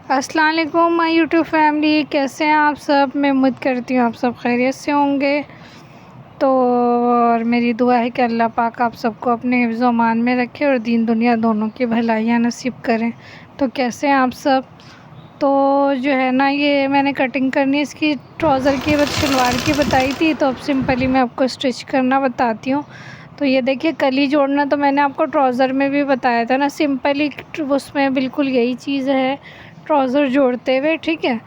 अस्सलाम वालेकुम my YouTube family, कैसे हैं आप सब। मैं उम्मीद करती हूँ आप सब खैरियत से होंगे। तो और मेरी दुआ है कि अल्लाह पाक आप सबको अपने हिफ्ज़ व अमान में रखे और दीन दुनिया दोनों की भलाइयाँ नसीब करें। तो कैसे हैं आप सब। तो जो है ना, ये मैंने कटिंग करनी है इसकी ट्राउज़र की, शलवार की बताई थी। तो अब सिंपली मैं आपको स्टिच करना बताती हूँ। तो ये देखिए, कली जोड़ना तो मैंने आपको ट्राउज़र में भी बताया था ना, सिंपली उसमें बिल्कुल यही चीज़ है ट्राउज़र जोड़ते हुए, ठीक है।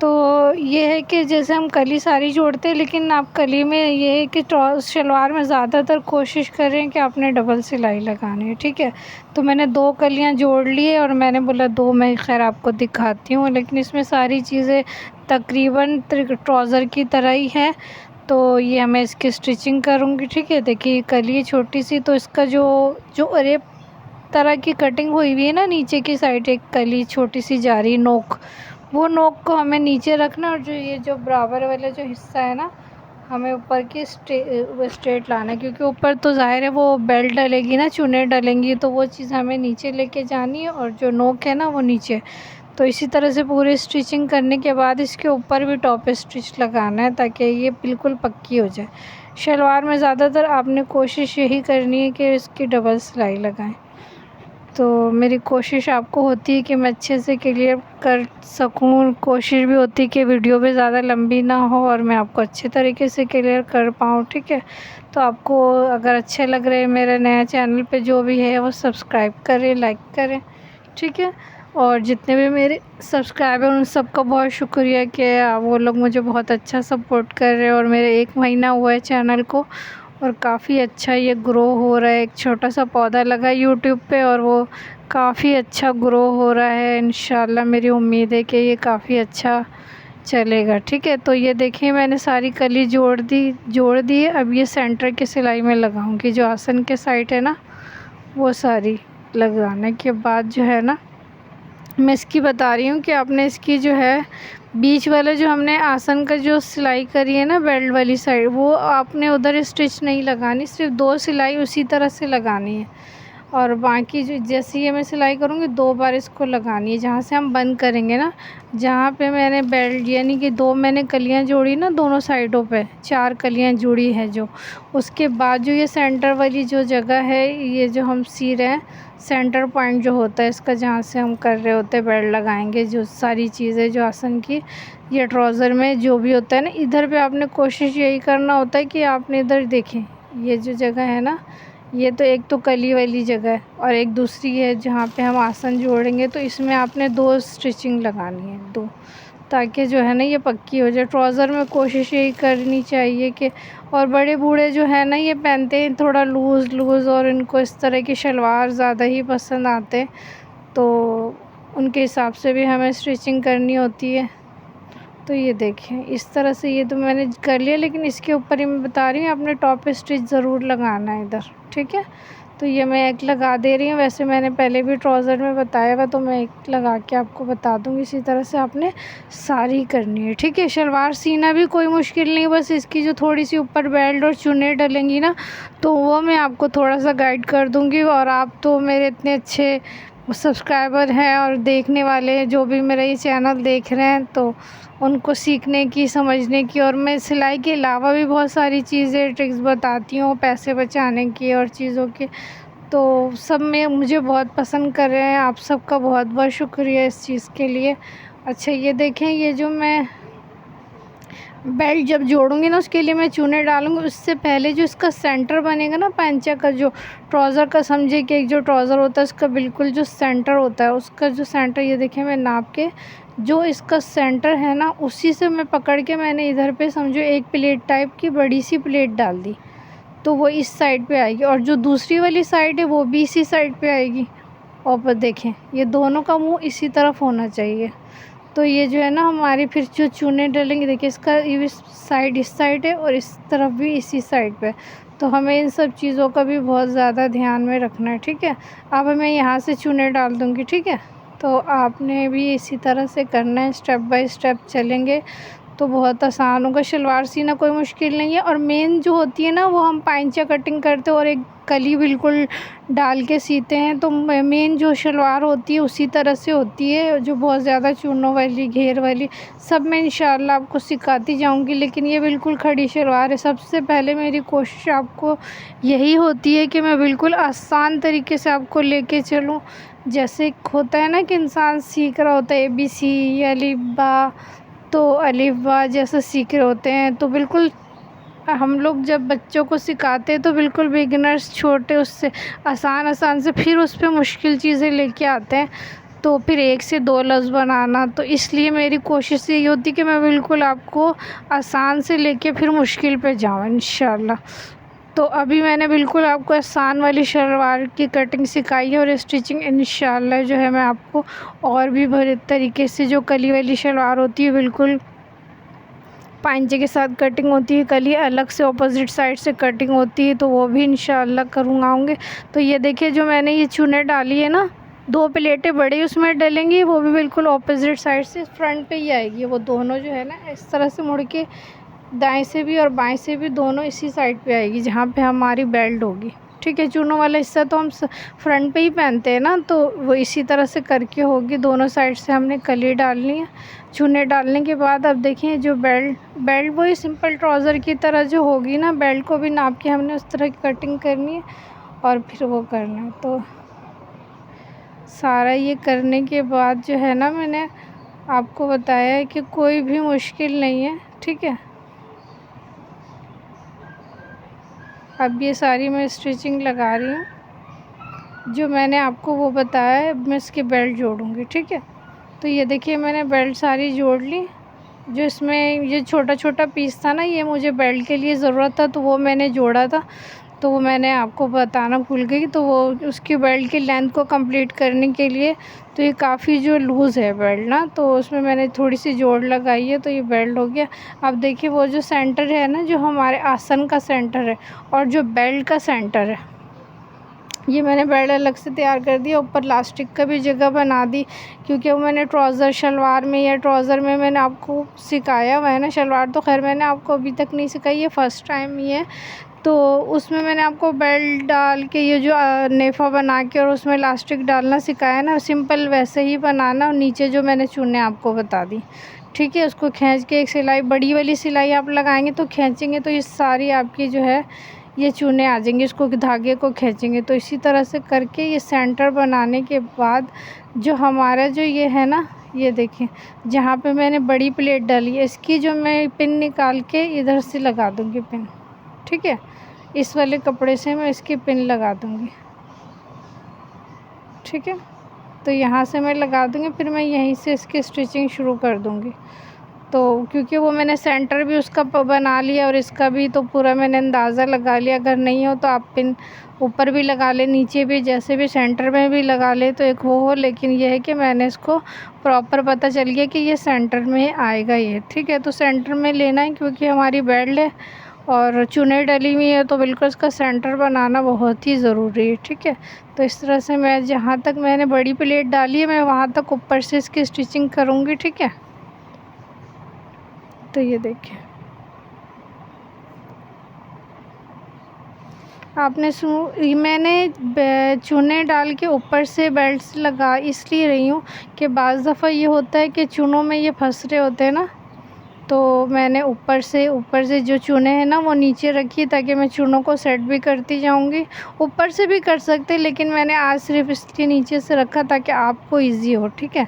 तो ये है कि जैसे हम कली सारी जोड़ते हैं, लेकिन आप कली में ये है कि शलवार में ज़्यादातर कोशिश करें कि आपने डबल सिलाई लगानी है, ठीक है। तो मैंने 2 कलियां जोड़ लिए और मैंने बोला 2 मैं खैर आपको दिखाती हूँ, लेकिन इसमें सारी चीज़ें तकरीबन ट्राउज़र की तरह ही है। तो ये मैं इसकी स्टिचिंग करूँगी, ठीक है। देखिए कली है छोटी सी, तो इसका जो जो अरेब तरह की कटिंग हुई हुई है ना, नीचे की साइड एक कली छोटी सी जा रही नोक, वो नोक को हमें नीचे रखना, और जो ये जो बराबर वाला जो हिस्सा है ना, हमें ऊपर की स्ट्रेट लाना है, क्योंकि ऊपर तो ज़ाहिर है वो बेल्ट डलेगी ना, चुन्ने डलेंगी, तो वो चीज़ हमें नीचे लेके जानी है, और जो नोक है ना वो नीचे। तो इसी तरह से पूरी स्टिचिंग करने के बाद इसके ऊपर भी टॉप स्टिच लगाना है, ताकि ये बिल्कुल पक्की हो जाए। शलवार में ज़्यादातर आपने कोशिश यही करनी है कि इसकी डबल सिलाई लगाएं। तो मेरी कोशिश आपको होती है कि मैं अच्छे से क्लियर कर सकूं, कोशिश भी होती है कि वीडियो भी ज़्यादा लंबी ना हो और मैं आपको अच्छे तरीके से क्लियर कर पाऊँ, ठीक है। तो आपको अगर अच्छे लग रहे हैं मेरे नया चैनल पे जो भी है वो सब्सक्राइब करें, लाइक करें, ठीक है। और जितने भी मेरे सब्सक्राइबर उन सबका बहुत शुक्रिया कि वो लोग मुझे बहुत अच्छा सपोर्ट कर रहे हैं। और मेरे 1 महीना हुआ है चैनल को, और काफ़ी अच्छा ये ग्रो हो रहा है। एक छोटा सा पौधा लगा यूट्यूब पे और वो काफ़ी अच्छा ग्रो हो रहा है। इंशाल्लाह मेरी उम्मीद है कि ये काफ़ी अच्छा चलेगा, ठीक है। तो ये देखिए मैंने सारी कली जोड़ दी है। अब ये सेंटर की सिलाई में लगाऊंगी, जो आसन के साइड है ना वो सारी लगाने के बाद जो है ना, मैं इसकी बता रही हूँ कि आपने इसकी जो है बीच वाला जो हमने आसन का जो सिलाई करी है ना बेल्ट वाली साइड, वो आपने उधर स्टिच नहीं लगानी, सिर्फ 2 सिलाई उसी तरह से लगानी है। और बाकी जो जैसे ये मैं सिलाई करूँगी 2 बार इसको लगानी है, जहाँ से हम बंद करेंगे ना, जहाँ पे मैंने बेल्ट यानी कि 2 मैंने कलियाँ जोड़ी ना दोनों साइडों पे, 4 कलियाँ जुड़ी है जो, उसके बाद जो ये सेंटर वाली जो जगह है, ये जो हम सी रहे हैं सेंटर पॉइंट जो होता है इसका, जहाँ से हम कर रहे होते हैं बेल्ट लगाएंगे, जो सारी चीज़ें जो आसन की ये ट्राउज़र में जो भी होता है ना, इधर पे आपने कोशिश यही करना होता है कि आपने इधर देखें, ये जो जगह है ना, ये तो एक तो कली वाली जगह है और एक दूसरी है जहाँ पे हम आसन जोड़ेंगे, तो इसमें आपने 2 स्टिचिंग लगानी है, 2, ताकि जो है ना ये पक्की हो जाए। ट्राउज़र में कोशिश यही करनी चाहिए कि, और बड़े बूढ़े जो है ना ये पहनते हैं थोड़ा लूज़ और इनको इस तरह की शलवार ज़्यादा ही पसंद आते, तो उनके हिसाब से भी हमें स्टिचिंग करनी होती है। तो ये देखें इस तरह से ये तो मैंने कर लिया, लेकिन इसके ऊपर ही मैं बता रही हूँ आपने टॉप स्टिच ज़रूर लगाना है इधर, ठीक है। तो ये मैं एक लगा दे रही हूँ, वैसे मैंने पहले भी ट्राउज़र में बताया हुआ, तो मैं एक लगा के आपको बता दूँगी। इसी तरह से आपने सारी करनी है, ठीक है। शलवार सीना भी कोई मुश्किल नहीं, बस इसकी जो थोड़ी सी ऊपर बेल्ट और चुन्नी डलेंगी ना, तो वो मैं आपको थोड़ा सा गाइड कर दूँगी। और आप तो मेरे इतने अच्छे सब्सक्राइबर हैं और देखने वाले हैं, जो भी मेरा ये चैनल देख रहे हैं, तो उनको सीखने की, समझने की, और मैं सिलाई के अलावा भी बहुत सारी चीज़ें ट्रिक्स बताती हूँ पैसे बचाने की और चीज़ों की, तो सब में मुझे बहुत पसंद कर रहे हैं। आप सबका बहुत बहुत शुक्रिया इस चीज़ के लिए। अच्छा ये देखें, ये जो मैं बेल्ट जब जोड़ूंगी ना उसके लिए मैं चूने डालूंगी, उससे पहले जो इसका सेंटर बनेगा ना पैंचा का, जो ट्राउज़र का, समझे कि एक जो ट्राउज़र होता है उसका बिल्कुल जो सेंटर होता है, उसका जो सेंटर, ये देखिए मैं नाप के जो इसका सेंटर है ना, उसी से मैं पकड़ के मैंने इधर पे समझो एक प्लेट टाइप की बड़ी सी प्लेट डाल दी, तो वो इस साइड पे आएगी, और जो दूसरी वाली साइड है वो भी इसी साइड पे आएगी। और पर देखें ये दोनों का मुंह इसी तरफ होना चाहिए। तो ये जो है ना हमारी फिर जो चूने डलेंगे, देखिए इसका ये साइड इस साइड है और इस तरफ भी इसी साइड पे, तो हमें इन सब चीज़ों का भी बहुत ज़्यादा ध्यान में रखना है, ठीक है। अब मैं यहाँ से चूने डाल दूँगी, ठीक है। तो आपने भी इसी तरह से करना है, स्टेप बाय स्टेप चलेंगे तो बहुत आसान होगा। शलवार सीना कोई मुश्किल नहीं है। और मेन जो होती है ना वो हम पाइंचा कटिंग करते हैं और एक कली बिल्कुल डाल के सीते हैं। तो मेन जो शलवार होती है उसी तरह से होती है, जो बहुत ज़्यादा चूनों वाली घेर वाली सब मैं इंशाल्लाह आपको सिखाती जाऊंगी। लेकिन ये बिल्कुल खड़ी शलवार है। सबसे पहले मेरी कोशिश आपको यही होती है कि मैं बिल्कुल आसान तरीके से आपको लेके चलूँ। जैसे होता है ना कि इंसान सीख रहा होता है ABC अलिफ बा, तो अलिफ बा जैसा सीख रहे होते हैं। तो बिल्कुल हम लोग जब बच्चों को सिखाते हैं तो बिल्कुल बिगिनर्स छोटे उससे आसान आसान से फिर उस पर मुश्किल चीज़ें लेके आते हैं। तो फिर 1 से 2 लफ्ज़ बनाना, तो इसलिए मेरी कोशिश यही होती कि मैं बिल्कुल आपको आसान से लेके फिर मुश्किल पे जाऊँ इंशाल्लाह। तो अभी मैंने बिल्कुल आपको आसान वाली शलवार की कटिंग सिखाई है और स्टिचिंग इंशाल्लाह जो है मैं आपको और भी बड़े तरीके से, जो कली वाली शलवार होती है बिल्कुल पांचे के साथ कटिंग होती है, कली अलग से ऑपोजिट साइड से कटिंग होती है, तो वो भी इंशाल्लाह करूँगाऊँगे। तो ये देखिए जो मैंने ये चुन्ने डाली है ना, 2 प्लेटें बड़ी उसमें डलेंगी, वो भी बिल्कुल ऑपोजिट साइड से फ्रंट पे ही आएगी। वो दोनों जो है ना इस तरह से मुड़ के दाएं से भी और बाएं से भी दोनों इसी साइड पे आएगी जहाँ पे हमारी बेल्ट होगी। ठीक है, चूनों वाला हिस्सा तो हम फ्रंट पे ही पहनते हैं ना, तो वो इसी तरह से करके होगी। दोनों साइड से हमने कली डालनी है। चूने डालने के बाद अब देखिए जो बेल्ट वही सिंपल ट्राउज़र की तरह जो होगी ना, बेल्ट को भी नाप के हमने उस तरह की कटिंग करनी है और फिर वो करना है। तो सारा ये करने के बाद जो है ना, मैंने आपको बताया है कि कोई भी मुश्किल नहीं है। ठीक है, अब ये सारी मैं स्टिचिंग लगा रही हूँ जो मैंने आपको वो बताया है। अब मैं इसकी बेल्ट जोड़ूँगी। ठीक है, तो ये देखिए मैंने बेल्ट सारी जोड़ ली। जो इसमें ये छोटा छोटा पीस था ना, ये मुझे बेल्ट के लिए ज़रूरत था तो वो मैंने जोड़ा था। तो वो मैंने आपको बताना भूल गई। तो वो उसकी बेल्ट की लेंथ को कंप्लीट करने के लिए, तो ये काफ़ी जो लूज़ है बेल्ट ना, तो उसमें मैंने थोड़ी सी जोड़ लगाई है, तो ये बेल्ट हो गया। अब देखिए वो जो सेंटर है ना, जो हमारे आसन का सेंटर है और जो बेल्ट का सेंटर है, ये मैंने बेल्ट अलग से तैयार कर दिया। ऊपर लास्टिक का भी जगह बना दी, क्योंकि वो मैंने ट्राउज़र शलवार में या ट्राउज़र में मैंने आपको सिखाया हुआ है ना। शलवार तो खैर मैंने आपको अभी तक नहीं सिखाई है, फ़र्स्ट टाइम ही है। तो उसमें मैंने आपको बेल्ट डाल के ये जो नेफ़ा बना के और उसमें इलास्टिक डालना सिखाया ना, सिंपल वैसे ही बनाना। और नीचे जो मैंने चुन्ने आपको बता दी, ठीक है, उसको खींच के एक सिलाई, बड़ी वाली सिलाई आप लगाएंगे तो खींचेंगे तो ये सारी आपकी जो है ये चूने आ जाएंगे। इसको धागे को खींचेंगे तो इसी तरह से करके ये सेंटर बनाने के बाद जो हमारा जो ये है ना, ये देखिए जहाँ पे मैंने बड़ी प्लेट डाली है, इसकी जो मैं पिन निकाल के इधर से लगा दूँगी पिन। ठीक है, इस वाले कपड़े से मैं इसकी पिन लगा दूँगी। ठीक है, तो यहाँ से मैं लगा दूँगी, फिर मैं यहीं से इसकी स्टिचिंग शुरू कर दूँगी। तो क्योंकि वो मैंने सेंटर भी उसका बना लिया और इसका भी, तो पूरा मैंने अंदाज़ा लगा लिया। अगर नहीं हो तो आप पिन ऊपर भी लगा ले, नीचे भी, जैसे भी सेंटर में भी लगा ले, तो एक वो हो। लेकिन ये है कि मैंने इसको प्रॉपर पता चल गया कि ये सेंटर में आएगा ये। ठीक है, तो सेंटर में लेना है क्योंकि हमारी बेल्ट है और चुने डली हुई है, तो बिल्कुल इसका सेंटर बनाना बहुत ही ज़रूरी है। ठीक है, तो इस तरह से मैं जहाँ तक मैंने बड़ी प्लेट डाली है, मैं वहाँ तक ऊपर से इसकी स्टिचिंग करूँगी। ठीक है, तो ये देखिए आपने मैंने चूने डाल के ऊपर से बेल्ट्स लगा इसलिए रही हूँ कि बाज़ दफ़ा ये होता है कि चूनों में ये फंस रहे होते हैं ना, तो मैंने ऊपर से जो चूने हैं ना वो नीचे रखी ताकि मैं चूनों को सेट भी करती जाऊंगी। ऊपर से भी कर सकते, लेकिन मैंने आज सिर्फ इसके नीचे से रखा ताकि आपको इजी हो। ठीक है,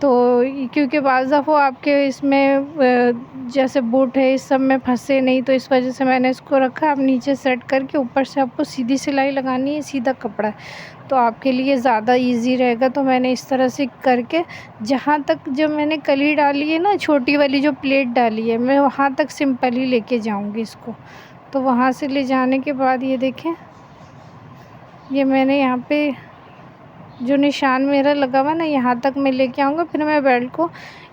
तो क्योंकि बाज़ दफ़ा आपके इसमें जैसे बूट है इस सब में फंसे नहीं, तो इस वजह से मैंने इसको रखा। आप नीचे सेट करके ऊपर से आपको सीधी सिलाई लगानी है, सीधा कपड़ा है, तो आपके लिए ज़्यादा इजी रहेगा। तो मैंने इस तरह से करके जहाँ तक जो मैंने कली डाली है ना, छोटी वाली जो प्लेट डाली है, मैं वहाँ तक सिंपल ही लेके जाऊँगी इसको। तो वहाँ से ले जाने के बाद ये देखें, ये मैंने यहाँ पे जो निशान मेरा लगा हुआ ना यहाँ तक मैं लेके आऊँगा, फिर मैं बेल्ट को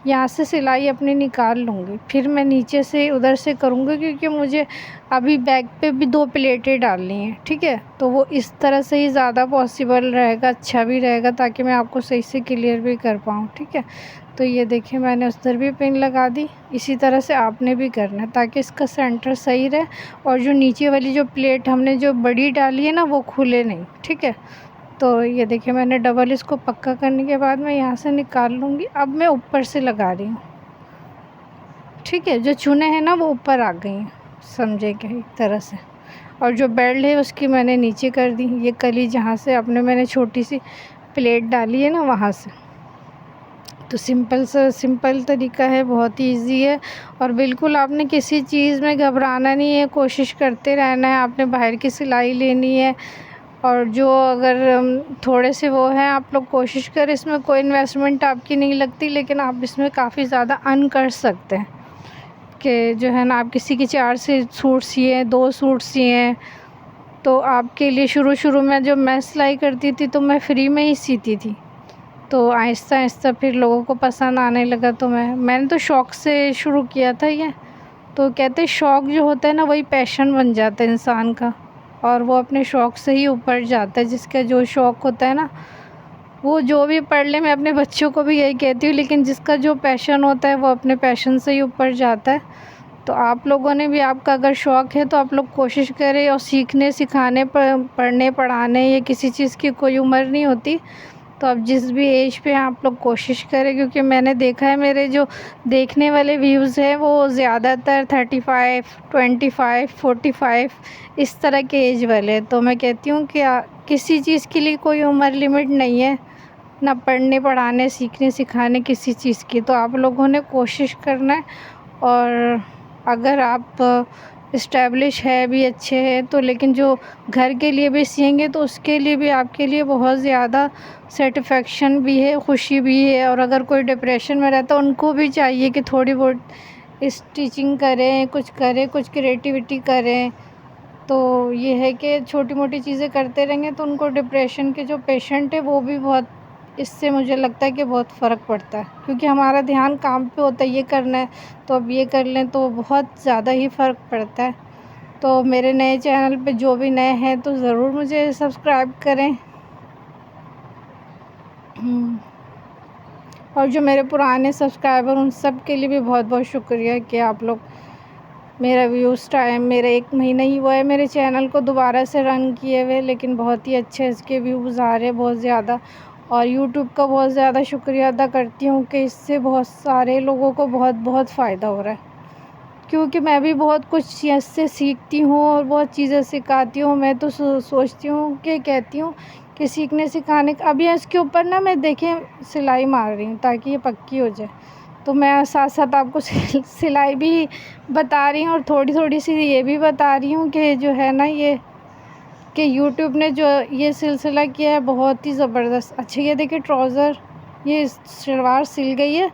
यहाँ से सिलाई अपनी निकाल लूँगी, फिर मैं नीचे से उधर से करूँगी, क्योंकि मुझे अभी बैक पे भी 2 प्लेटें डालनी हैं, ठीक है। तो वो इस तरह से ही ज़्यादा पॉसिबल रहेगा, अच्छा भी रहेगा, ताकि मैं आपको सही से क्लियर भी कर पाऊँ, ठीक है। तो ये देखिए मैंने उस तरह भी पिन लगा दी, इसी तरह से आपने भी करना है ताकि इसका सेंटर सही रहे और जो नीचे वाली जो प्लेट हमने जो बड़ी डाली है ना वो खुले नहीं, ठीक है। तो ये देखिए मैंने डबल इसको पक्का करने के बाद मैं यहाँ से निकाल लूँगी। अब मैं ऊपर से लगा रही हूँ, ठीक है। जो चुने हैं ना वो ऊपर आ गई हैं, समझे क्या, एक तरह से। और जो बेल्ट है उसकी मैंने नीचे कर दी, ये कली जहाँ से अपने मैंने छोटी सी प्लेट डाली है ना वहाँ से। तो सिंपल तरीका है, बहुत ही ईजी है। और बिल्कुल आपने किसी चीज़ में घबराना नहीं है, कोशिश करते रहना है। आपने बाहर की सिलाई लेनी है, और जो अगर थोड़े से वो हैं, आप लोग कोशिश करें, इसमें कोई इन्वेस्टमेंट आपकी नहीं लगती, लेकिन आप इसमें काफ़ी ज़्यादा अर्न कर सकते हैं। कि जो है ना, आप किसी की 4 से सूट सिए, 2 सूट सिए, तो आपके लिए शुरू में जब मैं सिलाई करती थी तो मैं फ्री में ही सीती थी। तो आहिस्ता फिर लोगों को पसंद आने लगा, तो मैंने तो शौक़ से शुरू किया था ये। तो कहते हैं शौक़ जो होता है ना वही पैशन बन जाता है इंसान का, और वो अपने शौक़ से ही ऊपर जाता है। जिसका जो शौक़ होता है ना वो जो भी पढ़ ले, मैं अपने बच्चों को भी यही कहती हूँ, लेकिन जिसका जो पैशन होता है वो अपने पैशन से ही ऊपर जाता है। तो आप लोगों ने भी, आपका अगर शौक़ है तो आप लोग कोशिश करें, और सीखने सिखाने पढ़ने पढ़ाने या किसी चीज़ की कोई उम्र नहीं होती। तो अब जिस भी एज पे आप लोग कोशिश करें, क्योंकि मैंने देखा है मेरे जो देखने वाले व्यूज़ हैं वो ज़्यादातर 35, 25, 45 इस तरह के एज वाले। तो मैं कहती हूँ कि किसी चीज़ के लिए कोई उम्र लिमिट नहीं है, ना पढ़ने पढ़ाने सीखने सिखाने किसी चीज़ की। तो आप लोगों ने कोशिश करना है, और अगर आप इस्टेब्लिश है भी, अच्छे हैं तो, लेकिन जो घर के लिए भी सिएंगे तो उसके लिए भी आपके लिए बहुत ज़्यादा सेटिस्फेक्शन भी है, खुशी भी है। और अगर कोई डिप्रेशन में रहता है उनको भी चाहिए कि थोड़ी बहुत स्टिचिंग करें, कुछ क्रिएटिविटी करें। तो ये है कि छोटी मोटी चीज़ें करते रहेंगे तो उनको, डिप्रेशन के जो पेशेंट है वो भी बहुत, इससे मुझे लगता है कि बहुत फ़र्क पड़ता है, क्योंकि हमारा ध्यान काम पे होता है, ये करना है तो अब ये कर लें, तो बहुत ज़्यादा ही फ़र्क पड़ता है। तो मेरे नए चैनल पे जो भी नए हैं तो ज़रूर मुझे सब्सक्राइब करें। और जो मेरे पुराने सब्सक्राइबर, उन सब के लिए भी बहुत बहुत शुक्रिया कि आप लोग मेरा व्यूज़ टाइम, मेरा 1 महीना ही हुआ है मेरे चैनल को दोबारा से रन किए हुए, लेकिन बहुत ही अच्छे इसके व्यूज़ आ रहे हैं, बहुत ज़्यादा। और यूट्यूब का बहुत ज़्यादा शुक्रिया अदा करती हूँ कि इससे बहुत सारे लोगों को बहुत फ़ायदा हो रहा है, क्योंकि मैं भी बहुत कुछ इससे सीखती हूँ और बहुत चीज़ें सिखाती हूँ। मैं तो सोचती हूँ कि, कहती हूँ कि सीखने सिखाने का, अभी इसके ऊपर ना मैं देखें सिलाई मार रही हूँ ताकि ये पक्की हो जाए। तो मैं साथ साथ आपको सिलाई भी बता रही हूँ, और थोड़ी सी ये भी बता रही हूँ कि जो है ना, ये कि यूट्यूब ने जो ये सिलसिला किया है बहुत ही ज़बरदस्त। अच्छा ये देखिए ट्राउज़र, ये शलवार सिल गई है,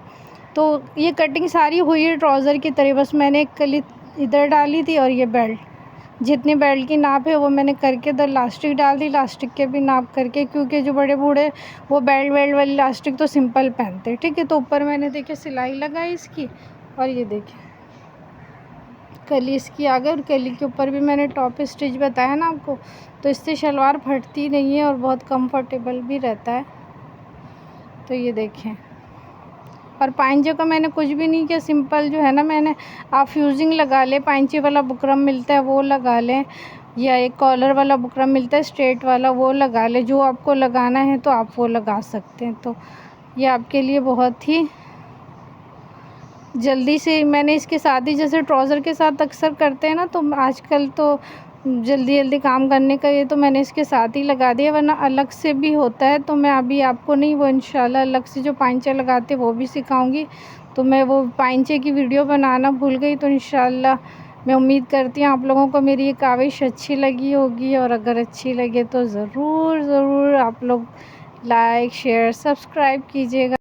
तो ये कटिंग सारी हुई है ट्राउज़र की तरह, बस मैंने एक कली इधर डाली थी, और ये बेल्ट, जितनी बेल्ट की नाप है वो मैंने करके इधर लास्टिक डाल दी, लास्टिक के भी नाप करके, क्योंकि जो बड़े बूढ़े वो बेल्ट वाली लास्टिक तो सिंपल पहनते, ठीक है। तो ऊपर मैंने देखिए सिलाई लगाई इसकी, और ये देखिए कली इसकी आ गई, और कली के ऊपर भी मैंने टॉप स्टिच बताया ना आपको, तो इससे शलवार फटती नहीं है और बहुत कंफर्टेबल भी रहता है। तो ये देखें, और पाइंचे का मैंने कुछ भी नहीं किया, सिंपल जो है ना, मैंने आप फ्यूजिंग लगा ले, पाइंचे वाला बुकरम मिलता है वो लगा लें, या एक कॉलर वाला बुकरम मिलता है स्ट्रेट वाला वो लगा ले, जो आपको लगाना है तो आप वो लगा सकते हैं। तो ये आपके लिए बहुत ही जल्दी से, मैंने इसके साथ ही, जैसे ट्राउज़र के साथ अक्सर करते हैं ना, तो आजकल तो जल्दी काम करने का, ये तो मैंने इसके साथ ही लगा दिया, वरना अलग से भी होता है। तो मैं अभी आपको नहीं, वो इंशाल्लाह अलग से जो पाइंचे लगाते वो भी सिखाऊंगी। तो मैं वो पाइंचे की वीडियो बनाना भूल गई, तो इंशाल्लाह मैं उम्मीद करती हूँ आप लोगों को मेरी ये काविश अच्छी लगी होगी, और अगर अच्छी लगे तो ज़रूर आप लोग लाइक शेयर सब्सक्राइब कीजिएगा।